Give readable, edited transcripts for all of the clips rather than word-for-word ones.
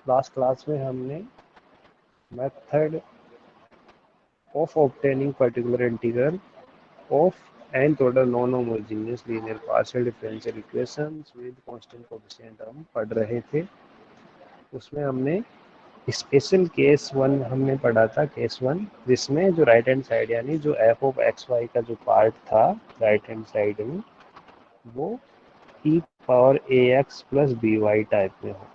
Last class में हमने method of obtaining particular integral of nth order non homogeneous linear partial differential equations with constant coefficient हम पढ़ रहे थे। उसमें हमने स्पेशल केस वन हमने पढ़ा था, केस वन, जिसमें जो राइट हैंड साइड यानी जो एफ ऑफ एक्स वाई का जो पार्ट था राइट हैंड साइड में, वो E power A X plus B Y type में हो।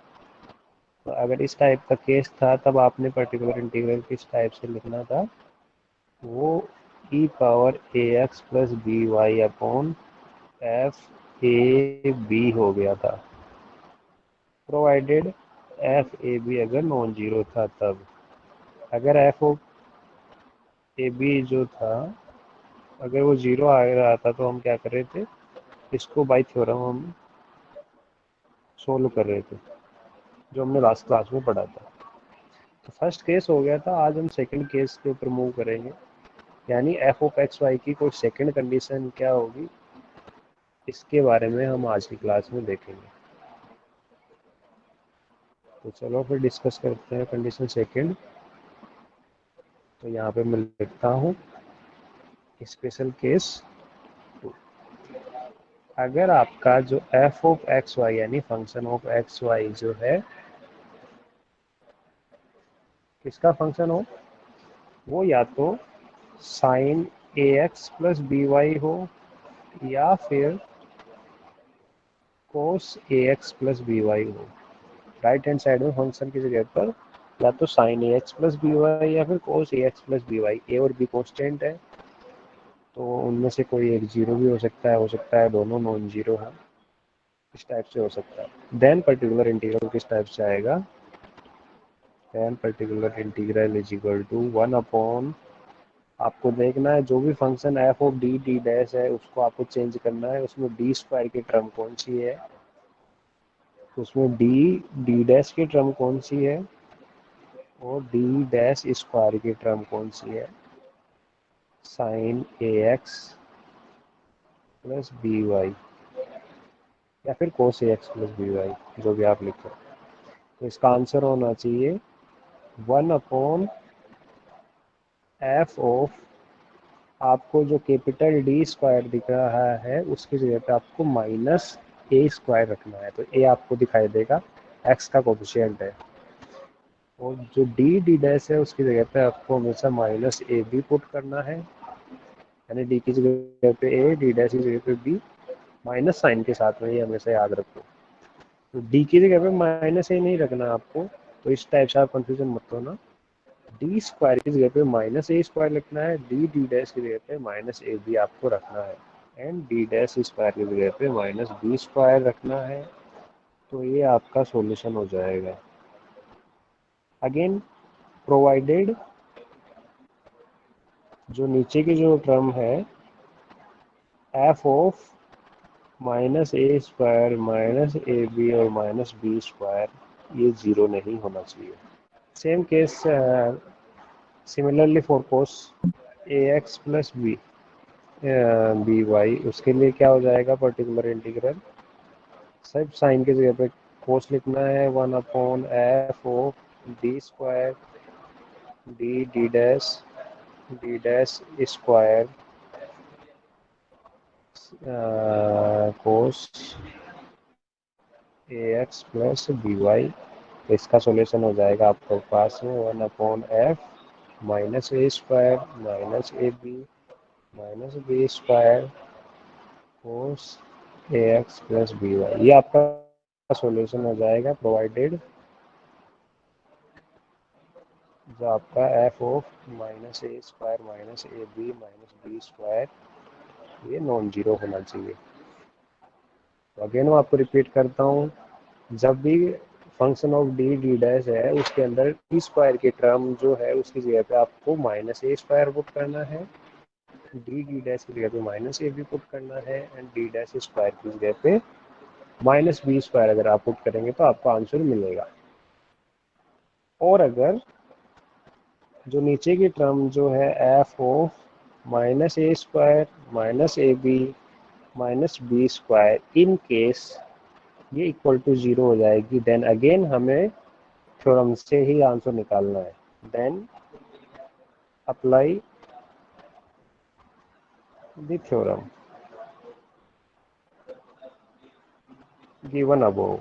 तो अगर इस टाइप का केस था तब आपने पर्टिकुलर इंटीग्रल किस टाइप से लिखना था, वो E power A X plus B Y upon F A B हो गया था, प्रोवाइडेड एफ ए बी अगर नॉन जीरो था तब। अगर एफ ओ ए बी जो था अगर वो जीरो आ रहा था तो हम क्या कर रहे थे, इसको बाई थ्योरम हम सोल्व कर रहे थे, जो हमने लास्ट क्लास में पढ़ा था। तो फर्स्ट केस हो गया था। आज हम सेकंड केस के ऊपर मूव करेंगे, यानी एफ ऑफ एक्स वाई की कोई सेकंड कंडीशन क्या होगी, इसके बारे में हम आज की क्लास में देखेंगे। तो चलो फिर डिस्कस करते हैं कंडीशन सेकंड। तो यहाँ पे मैं लिखता हूँ स्पेशल केस टू। अगर आपका जो एफ ऑफ एक्स वाई यानी फंक्शन ऑफ एक्स वाई जो है किसका फंक्शन हो, वो या तो sign A X plus B Y हो या फिर कोस A X plus B Y हो। राइट हैंड साइड में फंक्शन की जगह पर या तो sign A X plus B Y या फिर कोस A X plus B Y. ए और बी कॉन्स्टेंट है, तो उनमें से कोई एक जीरो भी हो सकता है दोनों नॉन जीरो है, इस टाइप से हो सकता है। देन पर्टिकुलर इंटीग्रल किस टाइप से आएगा, then particular integral is equal to one upon, आपको देखना है जो भी function F of D D dash है उसको आपको चेंज करना है, उसमें डी स्क्वायर की टर्म कौन सी है, उसमें डी डी डैश की टर्म कौन सी है और डी डैश स्क्वायर की टर्म कौन सी है, sign A X plus B Y या फिर कोस A X plus B Y, जो भी आप लिखो। तो इसका आंसर होना चाहिए वन अपॉन एफ ऑफ, आपको जो कैपिटल डी स्क्वायर दिख रहा है उसकी जगह पे आपको माइनस ए स्क्वायर रखना है, तो ए आपको दिखाई देगा, एक्स का कोफिशिएंट है, और जो डी डी डैश है उसकी जगह पे आपको हमेशा माइनस ए बी पुट करना है, यानी डी की जगह पे ए, डी डैश की जगह पे बी, माइनस साइन के साथ में, ये हमेशा याद रखो। तो डी की जगह पे माइनस ए नहीं रखना आपको, तो इस टाइप से आप कंफ्यूजन मत होना। डी स्क्वायर की जगह पे माइनस ए स्क्वायर लिखना है, डी डी डैश की जगह पे माइनस ए बी आपको रखना है, एंड डी डैश स्क्वायर की जगह पे माइनस बी स्क्वायर रखना है। तो ये आपका सॉल्यूशन हो जाएगा। अगेन प्रोवाइडेड, जो नीचे की जो टर्म है F of minus A square minus A B और माइनस बी स्क्वायर, ये जीरो नहीं होना चाहिए। Same case similarly for cos A X plus B B Y, उसके लिए क्या हो जाएगा पर्टिकुलर इंटीग्रल, सब साइन की जगह पे कोस लिखना है, one upon F of D square D dash square cos A X plus B Y. इसका सॉल्यूशन हो जाएगा आपके पास में one upon F minus A square minus A B minus B square cos A X plus B Y, ये आपका solution हो जाएगा प्रोवाइडेड जो आपका F of minus A square minus A B minus B square ये non zero होना चाहिए। तो अगेन मैं आपको रिपीट करता हूँ, जब भी function of D D dash है उसके अंदर डी स्क्वायर की टर्म जो है उसकी जगह पे आपको माइनस ए स्क्वायर पुट करना है, डी डी डैश की जगह पे माइनस ए बी पुट करना है, एंड डी डैश स्क्वायर की जगह पे माइनस बी स्क्वायर अगर आप पुट करेंगे तो आपको आंसर मिलेगा। और अगर जो नीचे की टर्म जो है F of minus A square minus A B minus B square in case ये इक्वल टू जीरो हो जाएगी, देन अगेन हमें थ्योरम से ही आंसर निकालना है। Then apply the theorem given above.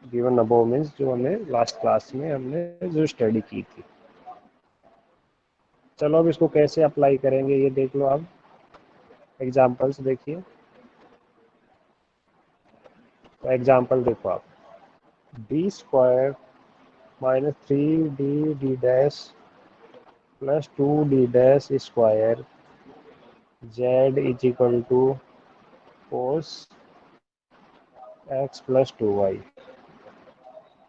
Given above means जो हमें लास्ट क्लास में हमने जो स्टडी की थी। चलो अब इसको कैसे अप्लाई करेंगे ये देख लो। अब एग्जाम्पल्स देखिए। तो एग्जाम्पल देखो आप, D square minus three D D dash plus two D dash square Z is equal to cos X plus two Y.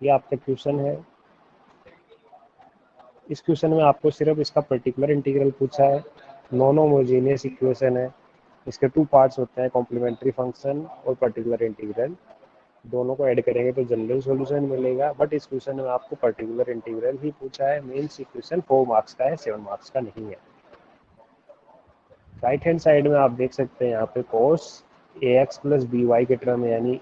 ये आपका क्वेश्चन है। इस क्वेश्चन में आपको सिर्फ इसका पर्टिकुलर इंटीग्रल पूछा है। नॉन होमोजेनियस इक्वेशन है। इसके टू पार्ट्स होते हैं, कॉम्प्लीमेंट्री फंक्शन और पर्टिकुलर इंटीग्रल। दोनों को ऐड करेंगे तो जनरल सॉल्यूशन मिलेगा, बट इस क्वेश्चन में आपको पर्टिकुलर इंटीग्रल ही पूछा है। मीन्स इक्वेशन 4 मार्क्स का है, 7 मार्क्स का नहीं है। राइट हैंड साइड में आप देख सकते हैं यहाँ पे cos A X plus B Y के टर्म है, यानी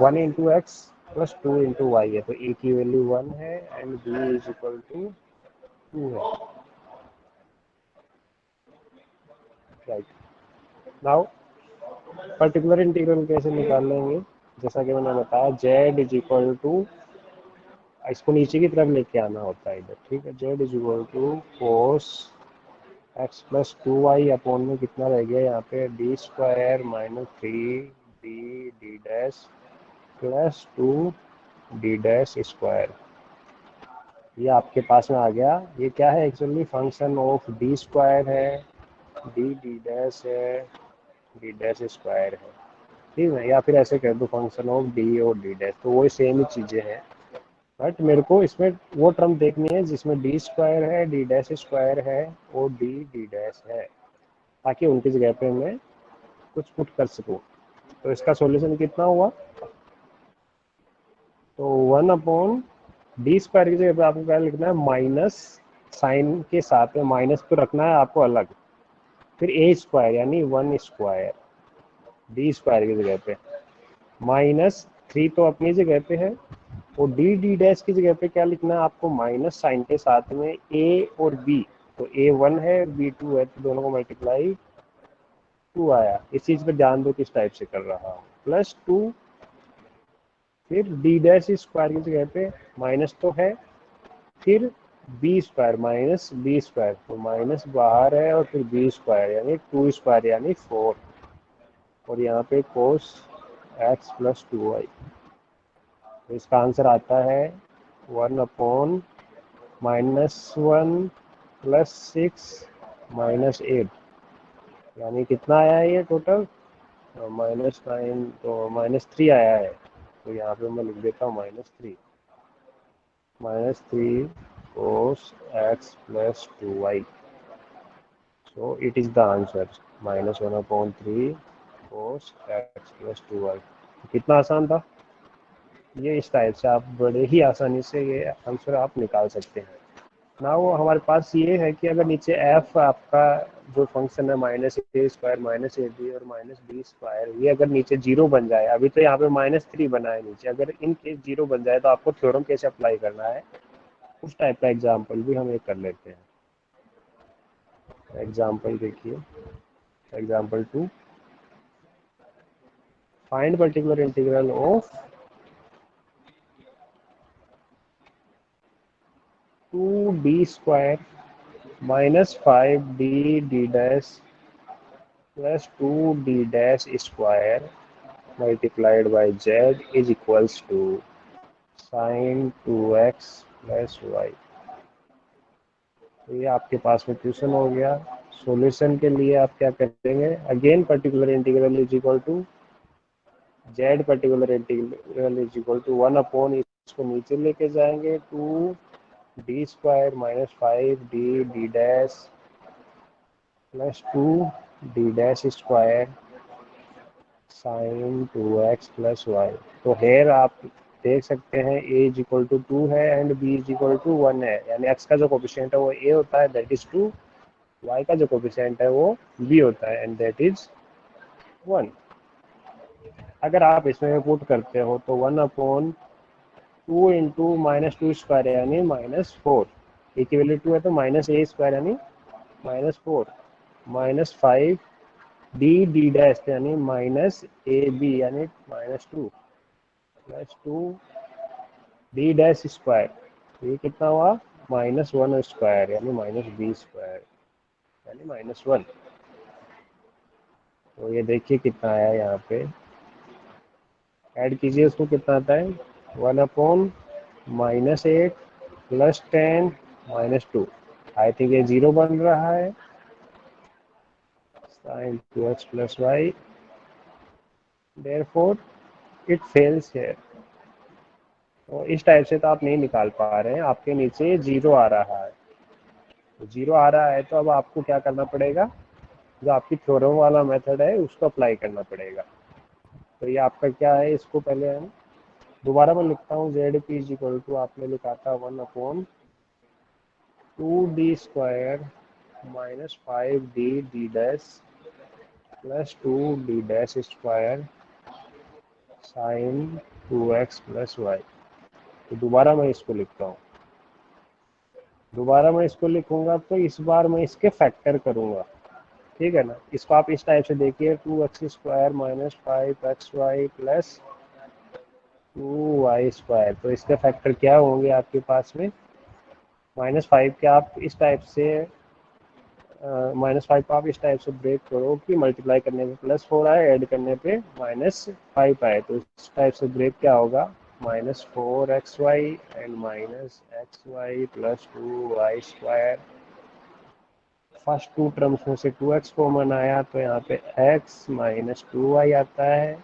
1 into X plus 2 into Y है। तो ए की वैल्यू 1 है and B is equal to 2 है। राइट, नाउ पर्टिकुलर इंटीग्रल कैसे निकाल लेंगे? जैसा कि मैंने बताया, जेड इज इक्वल टू, इसको नीचे की तरफ लेके आना होता है इधर, ठीक है। Z is equal to cos X plus two Y upon में कितना रह गया यहाँ पे, D square minus three D D dash plus two D dash square. ये आपके पास में आ गया। ये क्या है actually, function of D square है, डी डी डैश है, डी डैश स्क्वायर है, ठीक है। या फिर ऐसे कह दो फंक्शन ऑफ डी और डी डैश, तो वो सेम ही चीज़ें हैं। बट मेरे को इसमें वो टर्म देखनी है जिसमें डी स्क्वायर है, डी डैश स्क्वायर है और डी डी डैश है, ताकि उनकी जगह पे मैं कुछ पुट कर सकूँ। तो इसका सॉल्यूशन कितना हुआ, तो 1 अपॉन डी स्क्वायर की जगह पे आपको क्या लिखना है, माइनस साइन के साथ में माइनस तो रखना है आपको अलग, फिर ए स्क्वायर यानी 1 स्क्वायर डी स्क्वायर की जगह पे, माइनस 3 तो अपनी जगह पे है, और डी डी डैश की जगह पे क्या लिखना है आपको, माइनस साइन के साथ में ए और बी। तो ए 1 है बी 2 है, तो दोनों को मल्टीप्लाई 2 आया। इस चीज़ पे ध्यान दो किस टाइप से कर रहा हूँ, प्लस 2, फिर डी डैश स्क्वायर की जगह पे माइनस तो है, फिर B square minus B square, तो माइनस बाहर है और फिर बी स्क्वायर यानी 2 स्क्वायर यानी 4, और यहाँ पे cos X plus two Y. तो इसका आंसर आता है 1 अपॉन -1 प्लस 6 माइनस 8, यानी कितना आया है ये टोटल, -9 तो -3 आया है। तो यहाँ पे मैं लिख देता हूँ -3 cos x plus 2y। So it is the answer, -1/3 cos x plus 2y। कितना आसान था ये। इस टाइप से आप बड़े ही आसानी से ये आंसर आप निकाल सकते हैं। ना वो हमारे पास ये है कि अगर नीचे f आपका जो फंक्शन है -a² माइनस ab और -b स्क्वायर, ये अगर नीचे 0 बन जाए, अभी तो यहाँ पे -3 बना है नीचे, अगर इन केस 0 बन जाए तो आपको थ्योरम कैसे अप्लाई करना है उस टाइप का एग्जाम्पल भी हम एक कर लेते हैं। एग्जाम्पल देखिए, example 2, find particular integral of 2d² minus 5d d dash plus 2d dash square multiplied by z is equals to sine 2x plus Y. तो ये आपके पास में क्वेश्चन हो गया। सॉल्यूशन के लिए आप क्या करेंगे, again particular integral is equal to z particular integral is equal to 1 upon, इसको नीचे लेके जाएंगे 2d² minus 5d d dash plus 2d dash square sine 2x plus Y. तो हेयर आप देख सकते हैं a इज इक्वल टू 2 है and b is equal to 1 है, यानी x का जो कोफिशिएंट है वो a होता है, दैट इज 2, y का जो कोफिशिएंट है वो b होता है एंड दैट इज 1। अगर आप इसमें पुट करते हो तो 1/2 इंटू -2² यानी -4, ए की वैल्यू 2 है तो -a² यानी -4, -5 डी डैश यानी -ab यानी -2 +2 डी डैश स्क्वायर, ये कितना हुआ -1² यानी -b² यानी -1। तो ये देखिए कितना आया यहाँ पे, ऐड कीजिए उसको, कितना आता है 1/-8 +10 -2, आई थिंक ये 0 बन रहा है, sin 2x + y, therefore it fails here। तो इस टाइप से तो आप नहीं निकाल पा रहे हैं, आपके नीचे 0 आ रहा है, तो 0 आ रहा है तो अब आपको क्या करना पड़ेगा, जो आपकी थ्योरम वाला मेथड है उसको अप्लाई करना पड़ेगा। तो ये आपका क्या है, इसको पहले हम दोबारा मैं लिखता हूँ, Z P is equal to, आपने लिखा था 1/2d² -5d D dash +2d dash square sin 2x + y। तो दोबारा मैं इसको लिखता हूँ, दोबारा मैं इसको लिखूंगा तो इस बार मैं इसके फैक्टर करूंगा, ठीक है ना। इसको आप इस टाइप से देखिए, 2x² -5xy +2y², तो इसके फैक्टर क्या होंगे आपके पास में, -5 के आप इस टाइप से -5 को आप इस टाइप से ब्रेक करो कि मल्टीप्लाई करने पे +4 आए, ऐड करने पे -5 आए, तो इस टाइप से ब्रेक क्या होगा, -4xy and -xy +2y²। First two terms में से 2x कॉमन आया तो यहाँ पे x -2y आता है,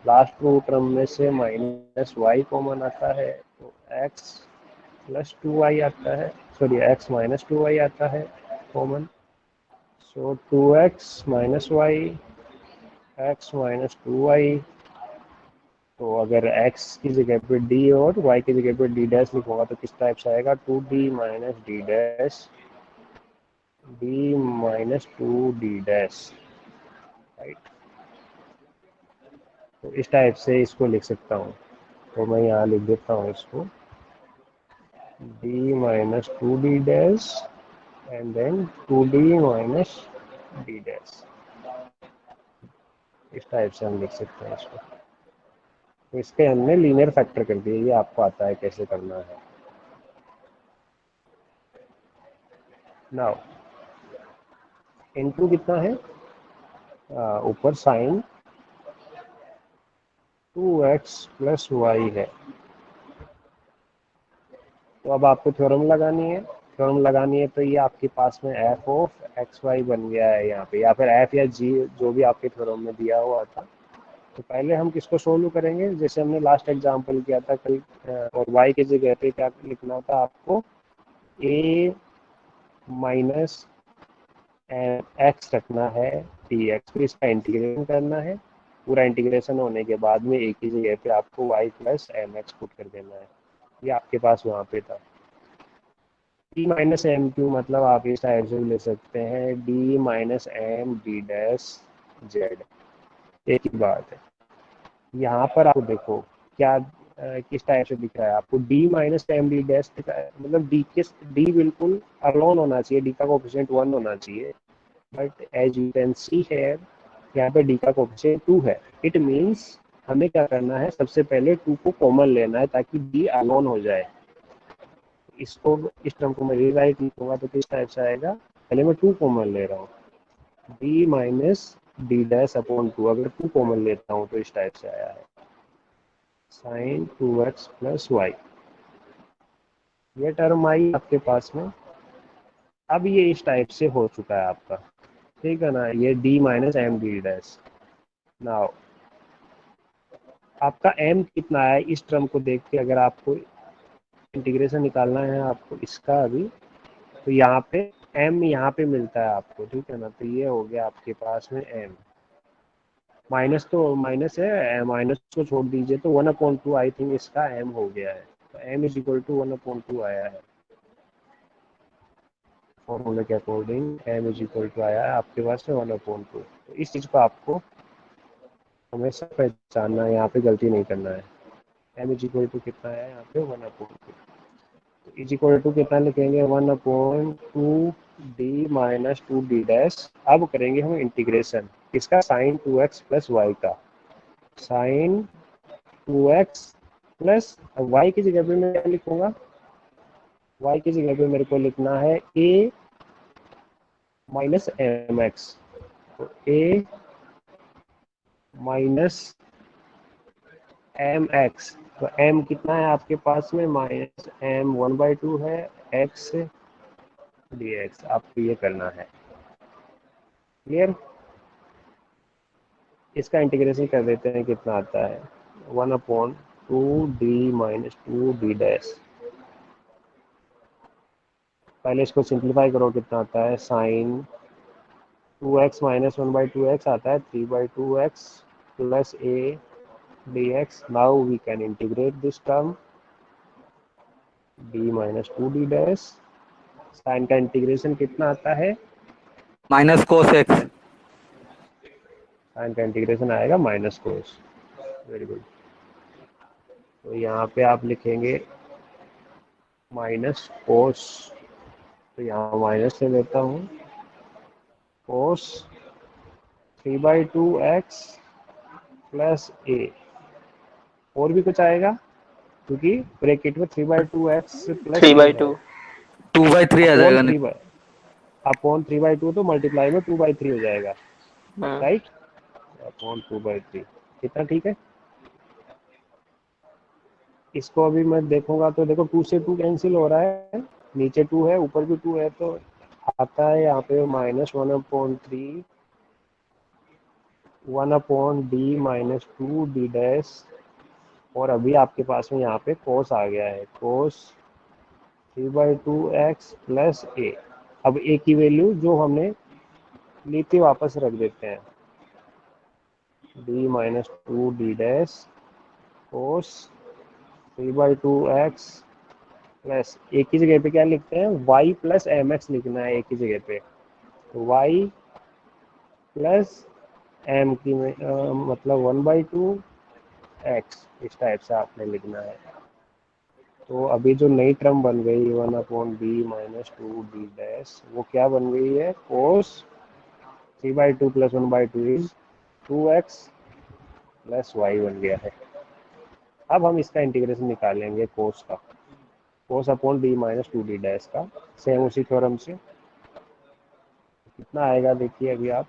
लास्ट टू टर्म में से -y कॉमन आता है तो x +2y आता है, सॉरी x -2y आता है कॉमन। सो 2x -y, x -2y, तो अगर x की जगह पे d और y की जगह पे d डैश लिखूंगा तो किस टाइप से आएगा, 2d - d dash d -2d dash, right. तो इस टाइप से इसको लिख सकता हूँ, तो मैं यहाँ लिख देता हूँ इसको, d -2d dash and then 2d - d dash, इस टाइप से हम लिख सकते हैं इसको। तो इसके हमने लीनियर फैक्टर कर दिए, ये आपको आता है कैसे करना है। नाउ इनटू कितना है, ऊपर साइन 2x + y है, तो अब आपको थ्योरम लगानी है, थ्योरम लगानी है तो ये आपके पास में f(x, y) बन गया है यहाँ पे, या फिर f या g जो भी आपके थ्योरम में दिया हुआ था। तो पहले हम किसको सोल्व करेंगे, जैसे हमने लास्ट एग्जांपल किया था कल, और y की जगह पे क्या लिखना था आपको, a माइनस x रखना है dx, फिर इसका इंटीग्रेशन करना है, पूरा इंटीग्रेशन होने के बाद में a की जगह पे आपको y + mx पुट कर देना है, ये आपके पास वहाँ पे था। d - m⁴ मतलब आप इस टाइप से ले सकते हैं, d - m d dash z, एक ही बात है। यहाँ पर आप देखो क्या किस टाइप से दिख रहा है आपको, d - m d डैश, मतलब d बिल्कुल अलोन होना चाहिए, d का कोफिशिएंट 1 होना चाहिए, but as you can see here यहाँ पे d का कोफिशिएंट 2 है। इट मीन्स हमें क्या करना है, सबसे पहले 2 को कॉमन लेना है ताकि d अलोन हो जाए। इसको, इस टर्म को मैं रीराइट लिखूंगा तो किस टाइप से आएगा, पहले मैं 2 कॉमन ले रहा हूँ, d - d डैश अपॉन 2, अगर 2 कॉमन लेता हूँ तो इस टाइप से आया है, sin 2x + y, ये टर्म आई आपके पास में। अब ये इस टाइप से हो चुका है आपका, ठीक है ना, ये d - m d dash. Now आपका m कितना है, इस टर्म को देख के अगर आपको इंटीग्रेशन निकालना है आपको इसका अभी, तो यहाँ पे m यहाँ पे मिलता है आपको, ठीक है ना, तो ये हो गया आपके पास में m, माइनस तो माइनस है, माइनस को छोड़ दीजिए तो 1/2 आई थिंक इसका m हो गया है, तो m = 1/2 आया है, फॉर्मूले के अकॉर्डिंग m = आया है आपके पास में 1/2। तो इस चीज़ को आपको हमेशा पहचानना है, यहाँ पे गलती नहीं करना है। एम इज इक्वल टू कितना है यहाँ पे 1/2, तो इज इक्वल टू कितना लिखेंगे 1/2 डी माइनस 2 डी डैश। अब करेंगे हम इंटीग्रेशन इसका साइन 2x प्लस वाई का, साइन 2x प्लस वाई की जगह पे मैं क्या लिखूंगा, y की जगह पे मेरे को लिखना है a माइनस एम एक्स, तो a माइनस एम एक्स, तो m कितना है आपके पास में माइनस m 1/2 है x dx, आपको ये करना है। क्लियर? इसका इंटीग्रेशन कर देते हैं, कितना आता है 1/2 डी माइनस 2 डी डैश। पहले इसको सिंप्लीफाई करो, कितना आता है साइन 2x माइनस 1/2x आता है 3/2x plus a dx। now we can integrate this term d minus 2d dash। Sine का इंटीग्रेशन कितना आता है, माइनस कोस एक्स। साइन का इंटीग्रेशन आएगा माइनस कोस। Very good. तो यहाँ पे आप लिखेंगे माइनस कोस, तो यहाँ माइनस से लेता हूँ कोस 3/2x प्लस a, और भी कुछ आएगा क्योंकि ब्रैकेट में 3/2x प्लस a है, 2/3 आ अपॉन जाएगा। 3/2 तो मल्टीप्लाई में 2/3 हो जाएगा, राइट, अपॉन 2/3। कितना ठीक है। इसको अभी मैं देखूंगा तो देखो 2 से 2 कैंसिल हो रहा है, नीचे 2 है ऊपर भी 2 है, तो आता है यहाँ पे -1/3 1/d माइनस 2d डैश। और अभी आपके पास में यहाँ पे कोस आ गया है, कोस 3/2x प्लस a। अब a की वैल्यू जो हमने ली थी वापस रख देते हैं, d माइनस 2d डैश कोस 3/2x प्लस एक की जगह पे क्या लिखते हैं y प्लस एम एक्स लिखना है, एक की जगह पे y प्लस एम की मतलब 1/2x, इस टाइप से आपने लिखना है। तो अभी जो नई टर्म बन गई 1/d माइनस 2d डैश, वो क्या बन गई है cos 3/2 plus 1/2 is 2x plus Y बन गया है। अब हम इसका इंटीग्रेशन निकालेंगे कोस का, कोस upon D minus 2d dash का, सेम उसी थ्योरम से। कितना आएगा देखिए अभी आप,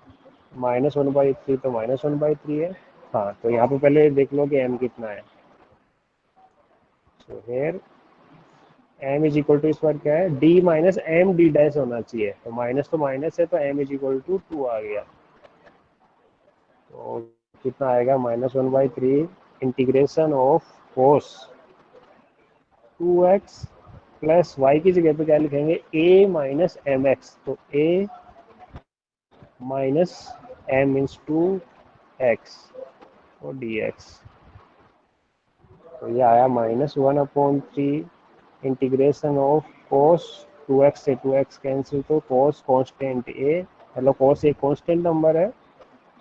-1/3 तो -1/3 है। हाँ, तो यहाँ पे पहले देख लो कि m कितना है। So here m is equal to, इस बार क्या है d minus M D dash होना चाहिए, तो माइनस है तो m इज इक्वल टू 2 आ गया। तो कितना आएगा -1/3 integration of cos 2x plus Y की जगह पे क्या लिखेंगे a माइनस एम एक्स, तो a minus M means 2x और dx। तो ये आया -1/3 इंटीग्रेशन ऑफ कोस 2x से 2x कैंसिल, तो कोस कांस्टेंट a, मतलब कोस एक कांस्टेंट नंबर है,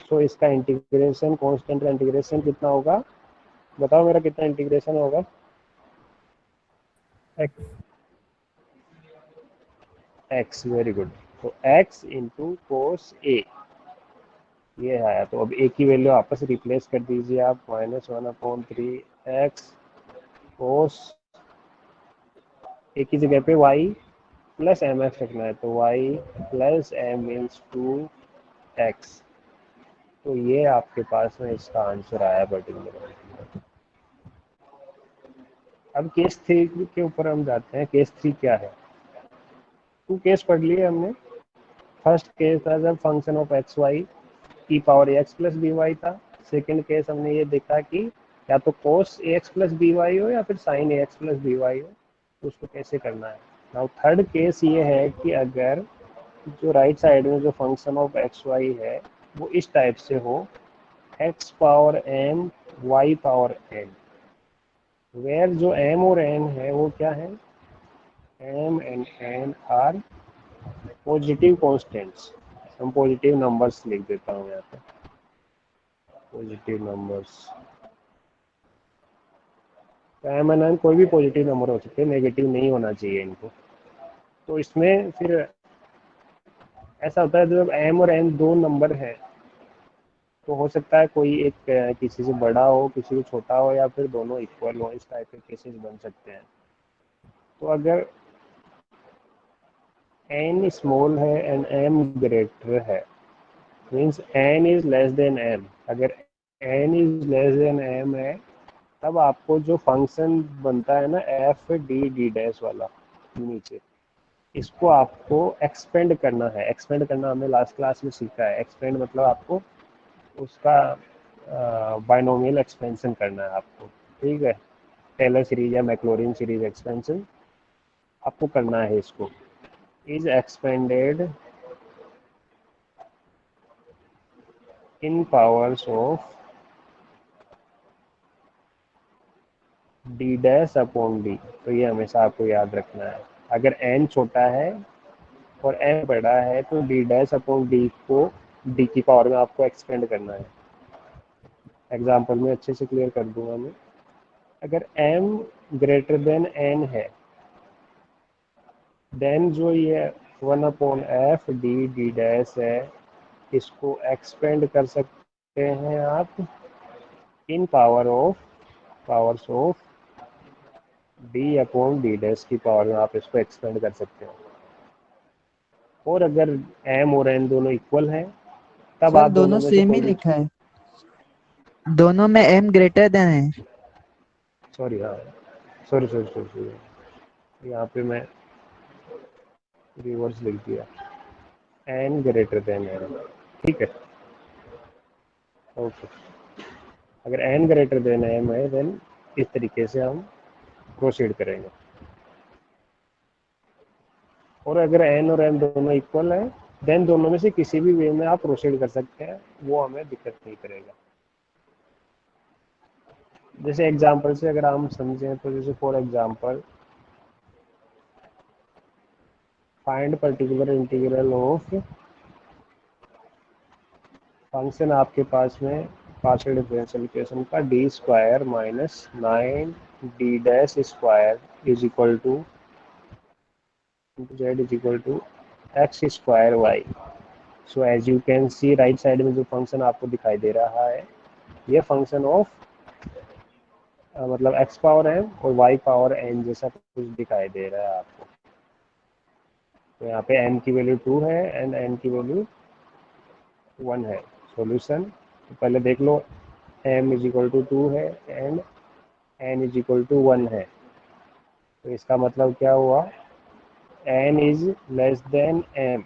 सो इसका इंटीग्रेशन कांस्टेंट का इंटीग्रेशन कितना होगा, बताओ मेरा कितना इंटीग्रेशन होगा। x, very good. तो x इंटू कोस a, ये आया। तो अब a की वैल्यू आपस रिप्लेस कर दीजिए आप, -1/3 x कोस, a की जगह पे y प्लस एम एक्स रखना है, तो y plus M means 2x। तो ये आपके पास में इसका आंसर आया पर्टिकुलर। अब केस 3 के ऊपर हम जाते हैं। केस 3 क्या है, 2 केस पढ़ लिए हमने। फर्स्ट केस था जब function of X Y E power A X plus B Y था। सेकेंड केस हमने ये देखा कि या तो cos A X plus B Y हो या फिर sine A X plus B Y हो, तो उसको कैसे करना है। नाउ थर्ड केस ये है कि अगर जो राइट साइड में जो फंक्शन ऑफ एक्स वाई है वो इस टाइप से हो, X power M Y power N, where जो एम और एन है वो क्या है, M and N are positive constants. हम पॉजिटिव नंबर्स लिख देता हूँ यहाँ पे। Positive numbers, M and N कोई भी पॉजिटिव नंबर हो सकते हैं, नेगेटिव नहीं होना चाहिए इनको। तो इसमें फिर ऐसा होता है जब एम और एन दो नंबर है तो हो सकता है कोई एक किसी से बड़ा हो, किसी से छोटा हो, या फिर दोनों इक्वल हो, इस टाइप के केसेस बन सकते हैं। तो अगर एन स्मॉल है एंड एम ग्रेटर है, means N is less than M, अगर N is less than M है तब आपको जो फंक्शन बनता है ना एफ डी डी डैश वाला नीचे, इसको आपको एक्सपेंड करना है। एक्सपेंड करना हमने लास्ट क्लास में सीखा है। एक्सपेंड मतलब आपको उसका बाइनोमियल एक्सपेंशन करना है आपको, ठीक है। टेलर सीरीज या मैक्लॉरिन सीरीज एक्सपेंशन आपको करना है। इसको is expanded in powers of D dash upon D. तो ये हमेशा आपको याद रखना है। अगर एन छोटा है और एम बड़ा है तो डी डैश अपॉन डी को डी की पावर में आपको एक्सपेंड करना है। एग्जाम्पल में अच्छे से क्लियर कर दूंगा मैं। अगर m ग्रेटर देन n है देन जो ये 1/f डी डी डैश है इसको एक्सपेंड कर सकते हैं आप in powers of D upon D dash की पावर में आप इसको एक्सपेंड कर सकते हैं। और अगर m और n दोनों इक्वल हैं तब सर आप दोनों दोनों में से सेम ही कोई भी, लिखा है, दोनों में m ग्रेटर देन है। सॉरी, हाँ, सॉरी सॉरी सॉरी सॉरी, यहाँ पे मैं रिवर्स लिख दिया, n ग्रेटर देन m, ठीक है। ओके, अगर n ग्रेटर देन m है देन इस तरीके से हम प्रोसीड करेंगे। और अगर n और m दोनों इक्वल है देन दोनों में से किसी भी वे में आप प्रोसीड कर सकते हैं, वो हमें दिक्कत नहीं करेगा। जैसे एग्जांपल से अगर हम समझें तो जैसे for example find particular integral of function आपके पास में पार्शियल डिफरेंशियल इक्वेशन का D square minus 9 D dash square is equal to Z is equal to X square Y. So as you can see right side में जो function आपको दिखाई दे रहा है ये फंक्शन ऑफ मतलब एक्स पावर एम और वाई पावर एन जैसा कुछ दिखाई दे रहा है आपको। तो यहाँ पे एन की वैल्यू 2 है एंड एन की वैल्यू 1 है। सॉल्यूशन तो पहले देख लो, एम इज इक्वल टू 2 है and N is equal to 1 है। तो इसका मतलब क्या हुआ, N is less than M,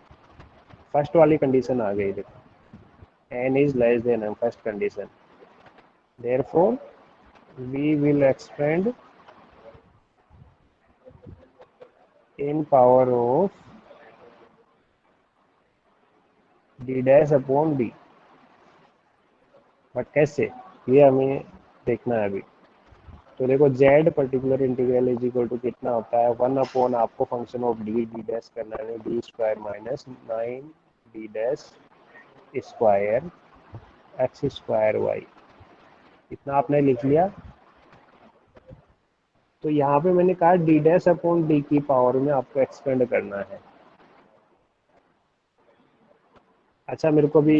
first वाली कंडीशन आ गई। देखो N is less than M, first condition, therefore we will expand in power of D dash upon D. But कैसे, ये हमें देखना है अभी। तो देखो Z particular integral is equal to कितना होता है, 1 आपको function of D D dash करना है, D square minus 9 D dash square X square Y, इतना आपने लिख लिया। तो यहाँ पे मैंने कहा डी डैश अपॉन डी की पावर में आपको एक्सपेंड करना है। अच्छा मेरे को भी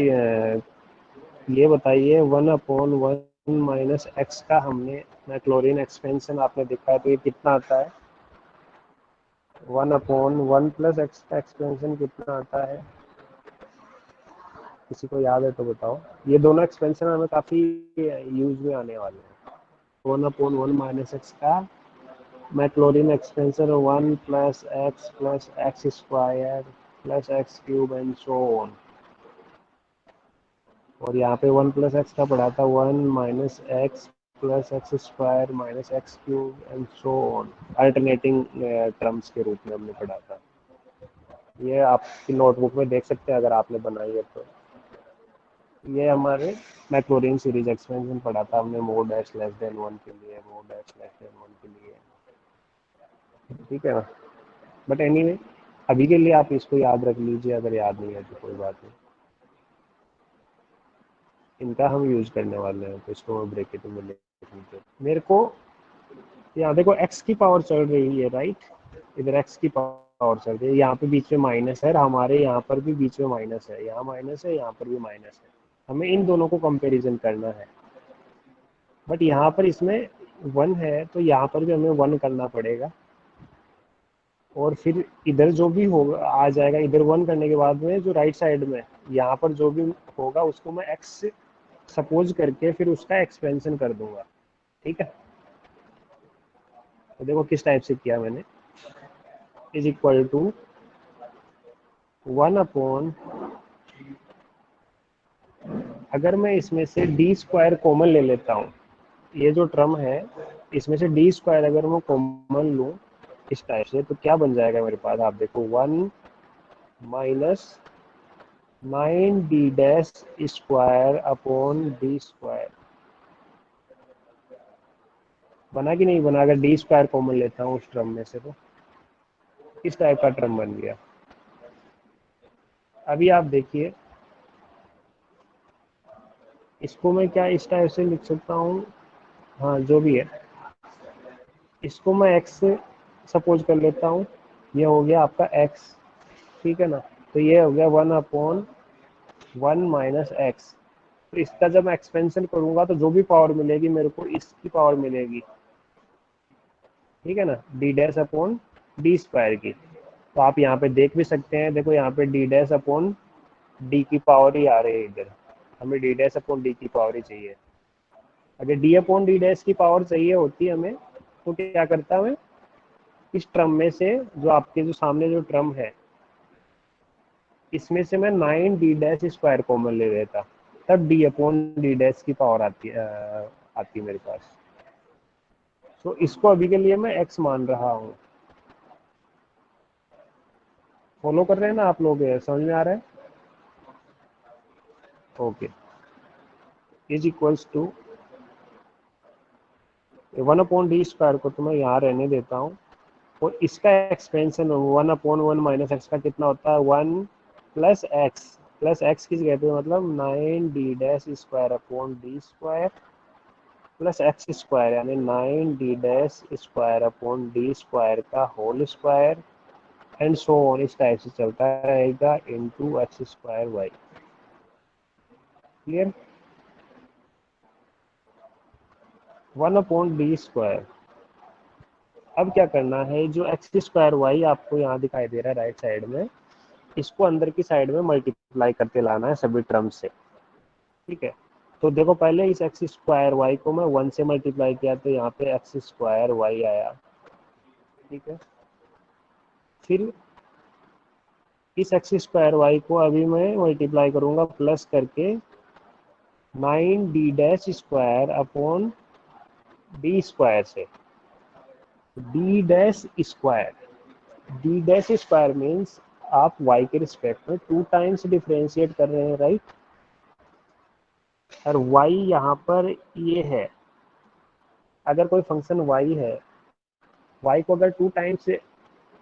ये बताइए 1/1 माइनस एक्स का हमने मैक्लॉरिन एक्सपेंशन आपने देखा है तो ये कितना आता है। 1/1 प्लस एक्स का एक्सपेंशन कितना आता है, किसी को याद है तो बताओ। ये दोनों एक्सपेंशन हमें काफ़ी यूज में आने वाले हैं। 1/1 माइनस एक्स का Maclaurin expansion 1 plus X square plus x cube and so on. और यहाँ पे 1 प्लस एक्स का पढ़ा था 1 minus x plus X square minus x cube and so on, alternating terms के रूप में हमने पढ़ा था। ये आपकी नोटबुक में देख सकते हैं अगर आपने बनाई है तो। ये हमारे मैक्लॉरिन सीरीज एक्सपेंशन पढ़ा था हमने, मोड डैश लेस देन 1 के लिए, मोड डैश लेस देन 1 के लिए, ठीक है ना। बट एनीवे अभी के लिए आप इसको याद रख लीजिए, अगर याद नहीं है तो कोई बात नहीं। इनका हम यूज करने वाले हैं, तो इसको मैं ब्रैकेट में लिख दूँ। मेरे को यहाँ देखो x की पावर चल रही है, राइट, इधर x की पावर चल रही है, यहाँ पे बीच में माइनस है, हमारे यहाँ पर भी बीच में माइनस है, यहाँ माइनस है, यहाँ पर भी माइनस है। हमें इन दोनों को कंपैरिजन करना है, बट यहाँ पर इसमें 1 है तो यहाँ पर भी हमें 1 करना पड़ेगा, और फिर इधर जो भी होगा आ जाएगा, इधर 1 करने के बाद में जो राइट साइड में यहाँ पर जो भी होगा उसको मैं x सपोज करके फिर उसका एक्सपेंशन कर दूंगा, ठीक है। तो देखो किस टाइप से किया मैंने, इज इक्वल टू 1 अपॉन, अगर मैं इसमें से डी स्क्वायर कॉमन ले लेता हूँ, ये जो टर्म है इसमें से डी स्क्वायर अगर मैं कॉमन लूँ इस टाइप से, तो क्या बन जाएगा मेरे पास, आप देखो 1 minus 9d square upon D square, बना कि नहीं बना। अगर डी स्क्वायर कॉमन लेता हूँ उस टर्म में से तो इस टाइप का टर्म बन गया। अभी आप देखिए इसको मैं क्या इस टाइप से लिख सकता हूँ, हाँ जो भी है, इसको मैं x सपोज कर लेता हूँ, ये हो गया आपका x, ठीक है ना। तो ये हो गया 1 अपॉन 1 माइनस एक्स। तो इसका जब मैं एक्सपेंशन करूंगा तो जो भी पावर मिलेगी मेरे को इसकी पावर मिलेगी, ठीक है ना, D dash upon D square की। तो आप यहाँ पे देख भी सकते हैं, देखो यहाँ पे डी डैश अपॉन डी की पावर ही आ रही है, इधर हमें डी डैश अपॉन डी की पावर ही चाहिए। अगर डी अपॉन डी डैश की पावर चाहिए होती हमें तो क्या करता मैं, इस टर्म में से जो आपके जो सामने जो टर्म है इसमें से मैं 9d स्क्वायर कॉमन ले लेता, तब डी अपॉन डी डैश की पावर आती मेरे पास। तो इसको अभी के लिए मैं x मान रहा हूँ। फॉलो कर रहे हैं ना आप लोग, समझ में आ रहा है? Okay, is equals to 1 upon D square को तो मैं यहाँ रहने देता हूँ, और इसका एक्सपेंशन 1 अपॉन 1 माइनस एक्स का कितना होता है, 1 प्लस एक्स किस कहते हैं, मतलब 9d square upon D square plus X square, यानी 9d square upon D square का whole square and so on, इस टाइप से चलता रहेगा into X square Y. Clear? 1 upon D square. अब क्या करना है, जो एक्स स्क्वायर वाई आपको यहाँ दिखाई दे रहा है राइट साइड में, इसको अंदर की साइड में मल्टीप्लाई करते लाना है सभी टर्म से, ठीक है। तो देखो पहले इस एक्स स्क्वायर वाई को मैं 1 से मल्टीप्लाई किया तो यहाँ पे एक्स स्क्वायर वाई आया, ठीक है। फिर इस एक्स स्क्वायर वाई को अभी मैं मल्टीप्लाई करूंगा प्लस करके 9d square upon D square से, D dash square, D dash square means आप y के रिस्पेक्ट में 2 टाइम्स डिफरेंशिएट कर रहे हैं, राइट। और y यहाँ पर ये है, अगर कोई फंक्शन y है, y को अगर 2 टाइम्स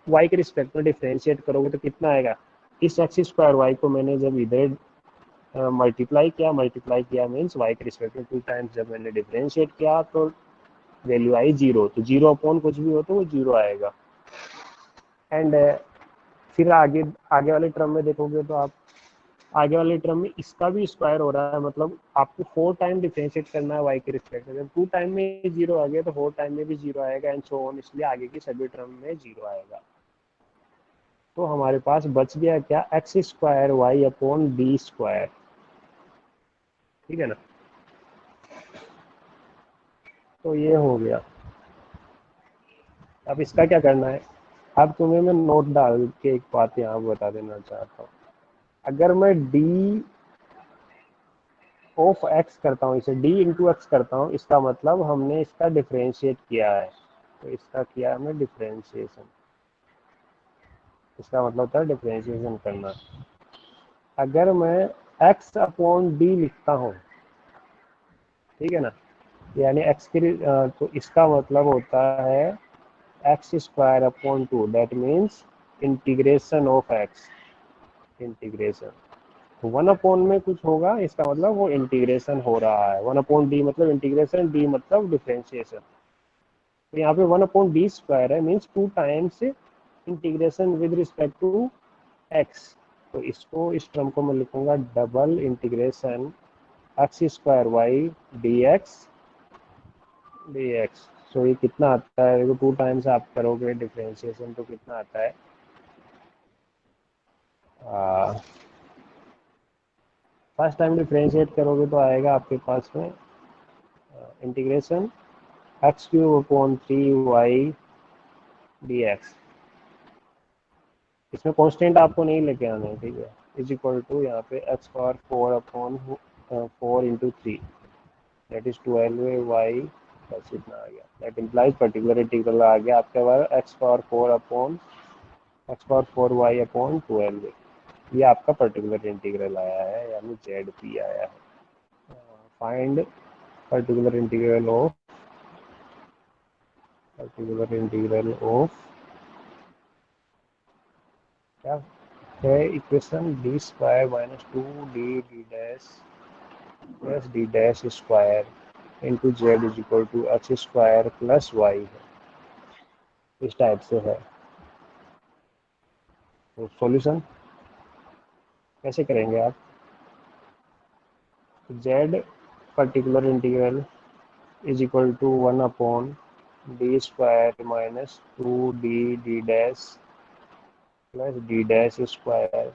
y के रिस्पेक्ट में डिफरेंशिएट करोगे तो कितना आएगा, इस एक्स स्क्वायर वाई को मैंने जब इधर मल्टीप्लाई किया मीन्स y के रिस्पेक्ट में 2 टाइम्स जब मैंने डिफरेंशिएट किया तो वैल्यू आई 0, तो 0 अपॉन कुछ भी हो तो वो 0 आएगा। एंड फिर आगे वाले टर्म में देखोगे तो आप आगे वाले टर्म में इसका भी स्क्वायर हो रहा है, मतलब आपको 4 टाइम डिफरेंशिएट करना है y के रिस्पेक्ट में। जब 2 टाइम में 0 आ गया तो 4 टाइम में भी 0 आएगा एंड सो ऑन, इसलिए आगे की सभी टर्म में 0 आएगा। तो हमारे पास बच गया क्या, X square Y upon D square, ठीक है ना। तो ये हो गया। अब इसका क्या करना है, अब तुम्हें मैं नोट डाल के एक बात यहाँ बता देना चाहता हूँ। अगर मैं डी ऑफ एक्स करता हूँ, इसे डी इंटू एक्स करता हूँ, इसका मतलब हमने इसका डिफरेंशिएट किया है, तो इसका किया हमने डिफरेंशिएशन, इसका मतलब होता है डिफरेंशिएशन करना। अगर मैं एक्स अपॉन डी लिखता हूँ, ठीक है ना, यानी एक्स की तो इसका मतलब होता है x square upon 2, that means integration of x, integration. One upon में कुछ होगा, इसका मतलब वो इंटीग्रेशन हो रहा है। वन अपॉन डी मतलब इंटीग्रेशन, डी मतलब डिफरेंशिएशन। तो यहाँ पे वन अपॉन डी स्क्वायर है, means 2 times integration with respect to X. तो इसको, इस टर्म को मैं लिखूंगा double integration X square Y D X D X. So ये कितना आता है, देखो 2 टाइम्स आप करोगे डिफरेंशिएशन तो कितना आता है, फर्स्ट टाइम डिफरेंशिएट करोगे तो आएगा आपके पास में integration x cube upon 3y D x. इसमें कांस्टेंट आपको नहीं लेके आना है, ठीक है। इज इक्वल टू यहाँ पे X power 4 upon 4 into 3 that is 12y, बस इतना आ गया। दैट इम्प्लाइज पर्टिकुलर इंटीग्रल आ गया आपके पास X power 4 upon X power 4y upon 12। ये आपका पर्टिकुलर इंटीग्रल आया है, यानी जेड पी आया है। फाइंड पर्टिकुलर इंटीग्रल ऑफ क्या है equation, D square minus 2d plus D dash square into Z is equal to X square plus Y है, इस टाइप से है। तो सॉल्यूशन कैसे करेंगे आप, Z particular integral is equal to 1 upon D square minus 2d D dash plus D dash square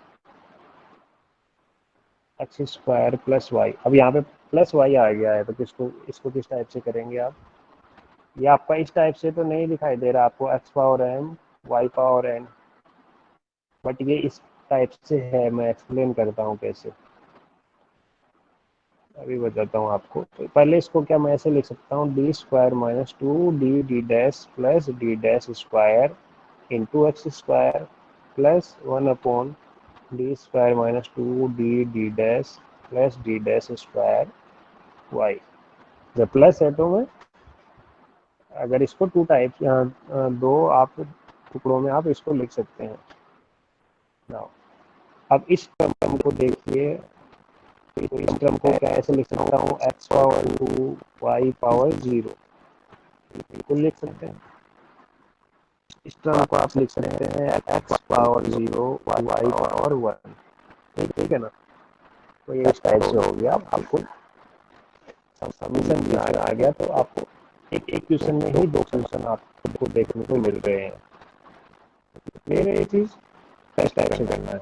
X square plus Y. अब यहाँ पे प्लस वाई आ गया है, तो किसको, इसको किस टाइप से करेंगे आप, ये आपका इस टाइप से तो नहीं दिखाई दे रहा आपको X power M Y power N, but ये इस टाइप से है। मैं एक्सप्लेन करता हूँ कैसे, अभी बताता हूँ आपको। तो पहले इसको क्या मैं ऐसे लिख सकता हूँ, D square minus 2d D dash plus D dash square into x square plus 1 upon D square minus 2d D dash plus D dash square Y. जब प्लस है तो मैं, अगर इसको टू टाइप, दो आप टुकड़ों में आप इसको लिख सकते हैं। नाउ अब इस टर्म को देखिए, तो इस टर्म को कैसे लिख सकता हूँ, एक्स पावर 2 वाई पावर 0, बिल्कुल लिख सकते हैं। इस टर्म को आप लिख सकते हैं एक्स पावर 0 वाई पावर 1, ठीक है ना। तो ये इस टाइप से हो गया। आपको समीकरण आ गया, तो आपको एक क्वेश्चन में ही दो सोल्यूशन आपको देखने को मिल रहे हैं। मेरे ये चीज इस टाइप से करना है।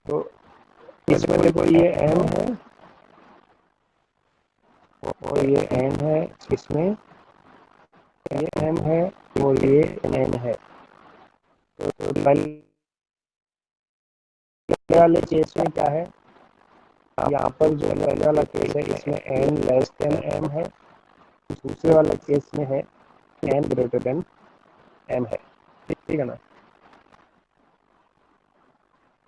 तो इसमें देखो ये एम है और ये एन है, इसमें ये एम है और ये एन है। तो पहले वाले केस में क्या है, यहाँ पर जो पहले वाला केस है इसमें एन लेस देन एम है, दूसरे वाला केस में है एन ग्रेटर देन एम है, ठीक है ना।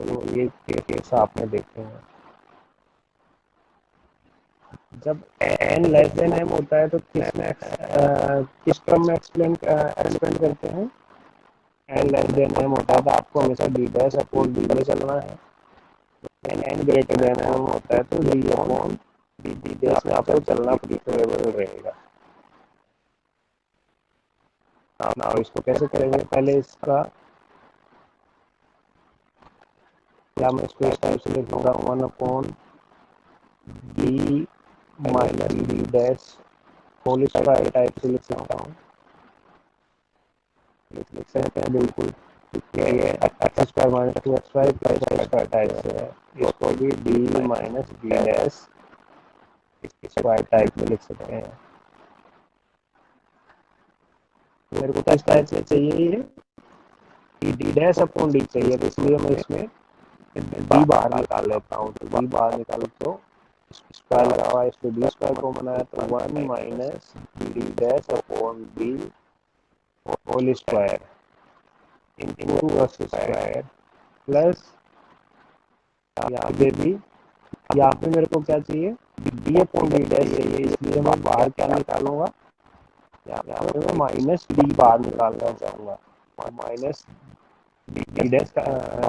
तो ये केस आपने देखे हैं। जब एन लेस देन एम होता है तो किस टर्म में एक्सप्लेन करते हैं, एन लेस देन एम होता है तो आपको हमेशा डी डैश अपॉन डी में चलना है। एन ग्रेटर देन एम होता है तो डी अपॉन डी डैश में आपको चलना प्रीफरेबल रहेगा। नाउ इसको कैसे करेंगे, पहले इसका क्या मैं इसको इस टाइप से लिखूंगा, 1 upon D minus D dash whole square type से लिख सकता हूँ, लिख सकते हैं बिल्कुल। ये x square minus 2xy plus y square type से है। इसको भी D minus D dash square type में लिख सकते हैं। मेरे को किस टाइप से चाहिए, डी डैश अपॉन डी चाहिए, तो इसलिए मैं इसमें डी बाहर निकाल लेता हूँ। तो डी बाहर निकालो तो स्क्वायर लगा हुआ है, इसको डी स्क्वायर को बनाया तो 1 minus D dash upon D whole square into x square plus यहाँ पे भी, यहाँ पे मेरे को क्या चाहिए, डी अपॉन डी डैश चाहिए, इसलिए मैं बाहर क्या निकालूंगा, यहाँ पे मैं माइनस डी बाहर निकालना चाहूँगा, माइनस डी डैश का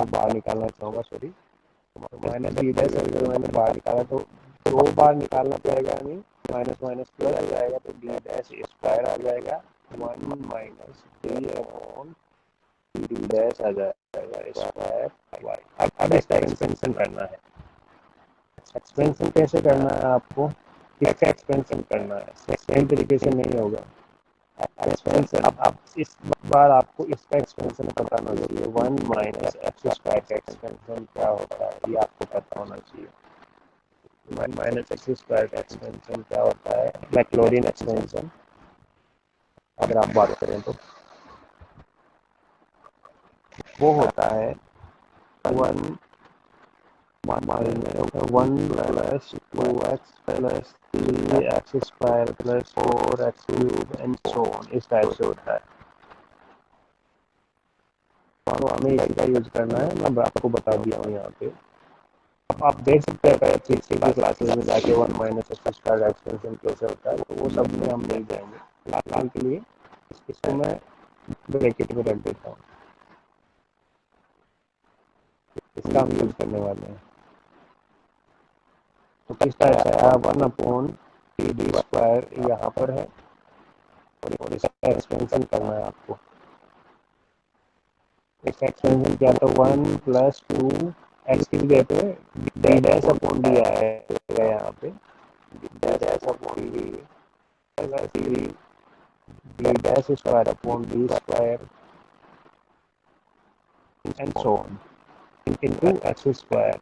बाहर निकालना चाहूँगा, सॉरी। माइनस डी डैश अगर मैंने बाहर निकाला तो 2 बार निकालना पड़ेगा, नहीं माइनस माइनस प्लस आ जाएगा, तो डी डैश स्क्वायर आ जाएगा 1 minus D upon D dash आ जाएगा स्क्वायर वाई। अब इसका एक्सपेंशन करना है। एक्सपेंशन कैसे करना है आपको, इसका एक्सपेंशन करना है, सेम तरीके से नहीं होगा एक्सपेंशन। अब इस बार आपको इसका एक्सपेंशन पता होना चाहिए, 1 माइनस एक्स स्क्वायर का एक्सपेंशन क्या होता है ये आपको पता होना चाहिए। 1 माइनस एक्स स्क्वायर का एक्सपेंशन क्या होता है, मैक्लॉरिन एक्सपेंशन अगर आप बात करें तो वो होता है 1 minus 1 plus 2x plus 3x square plus 4x cube and so on, इस टाइप से होता है। तो हमें इसी का यूज करना है, मैं आपको बता दिया हूँ यहाँ पे। अब आप देख सकते हैं अच्छी क्लासेस में जाके 1 माइनस एक्स स्क्वायर का एक्सपेंशन कैसे होता है, तो वो सब में हम नहीं जाएंगे फिलहाल के लिए। इसको मैं ब्रैकेट में रख देता हूँ, इसका हम यूज करने वाले हैं। तो किस टाइप से आया, 1 अपॉन टी डी स्क्वायर यहाँ पर है और इसका एक्सपेंशन करना है आपको। इसका एक्सपेंशन क्या था, 1 प्लस 2 एक्स की जगह पे डी डैश अपॉन डी आएगा यहाँ पे, D dash upon D plus D dash square upon D square and so on into X square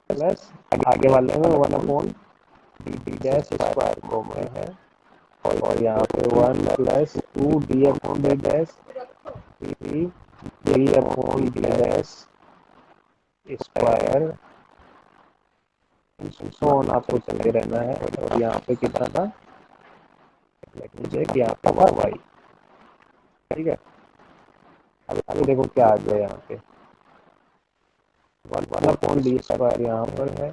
plus आगे वाले में 1 upon D dash square common है और यहाँ पे 1 plus 2 D upon D dash D upon D dash square so on आपको चलते रहना है। और यहाँ पे कितना था, कि यहाँ पे था वाई, ठीक है। अब देखो क्या आ गया यहाँ पे, 1 अपॉन डी स्क्वायर यहाँ पर है।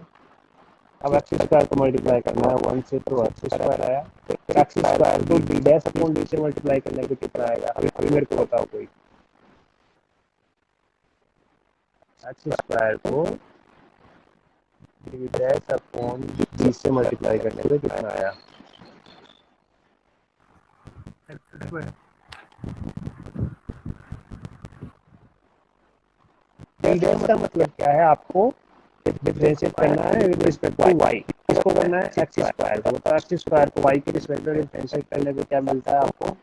अब एक्स स्क्वायर को मल्टीप्लाई करना है 1 से, तो एक्स स्क्वायर आया, फिर एक्स स्क्वायर को डी डैश अपॉन डी से मल्टीप्लाई करने पे कितना आएगा, अभी मेरे को बताओ कोई। एक्स स्क्वायर को डी डैश अपॉन डी से मल्टीप्लाई करने पे कितना आया, डी डैश का मतलब क्या है, आपको डिफरेंशिएट करना है विद रिस्पेक्ट टू वाई। इसको करना है एक्स स्क्वायर को, तो एक्स स्क्वायर को वाई के रिस्पेक्ट में डिफरेंशिएट करने पे क्या मिलता है आपको,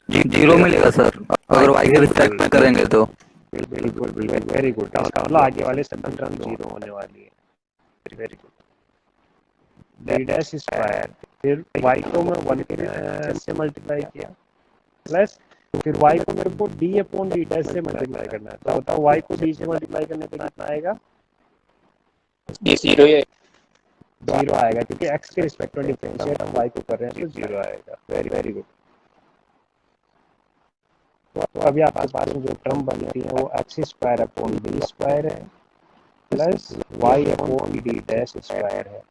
जीरो मिलेगा सर, अगर वाई के रिस्पेक्ट में करेंगे तो। बिल्कुल वेरी गुड, मतलब आगे वाले सेकंड टर्म जीरो होने वाली है, very good. D dash square, फिर वाई को मैं 1 के से मल्टीप्लाई किया प्लस फिर y को मेरे को d अपॉन डी डैश से मल्टीप्लाई करना है, तो बताओ y को d से मल्टीप्लाई करने पे कितना आएगा, जीरो आएगा, क्योंकि x के रिस्पेक्ट में डिफरेंशिएट हम y को कर रहे हैं तो जीरो आएगा। Very good. तो अभी आपके पास में जो टर्म बनती है वो X square upon D square है plus Y upon D dash square है।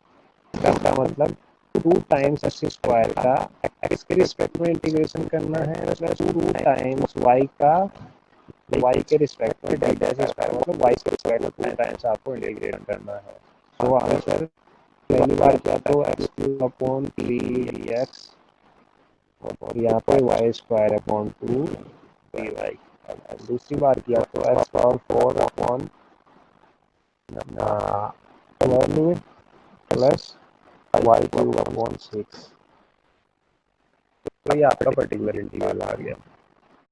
इसका मतलब 2 टाइम्स एक्स स्क्वायर का एक्स के रिस्पेक्ट में इंटीग्रेशन करना है प्लस 2 टाइम्स वाई का वाई के रिस्पेक्ट में डी डैश स्क्वायर, मतलब वाई के रिस्पेक्ट में 2 टाइम्स आपको इंटीग्रेट करना है। तो आंसर पहली बार क्या तो एक्स क्यूब अपॉन 3x और यहाँ पे वाई स्क्वायर अपॉन 2 dy, दूसरी बार किया तो x power 4 upon 12 plus y cube upon 6। तो ये आपका पर्टिकुलर इंटीग्रल आ गया।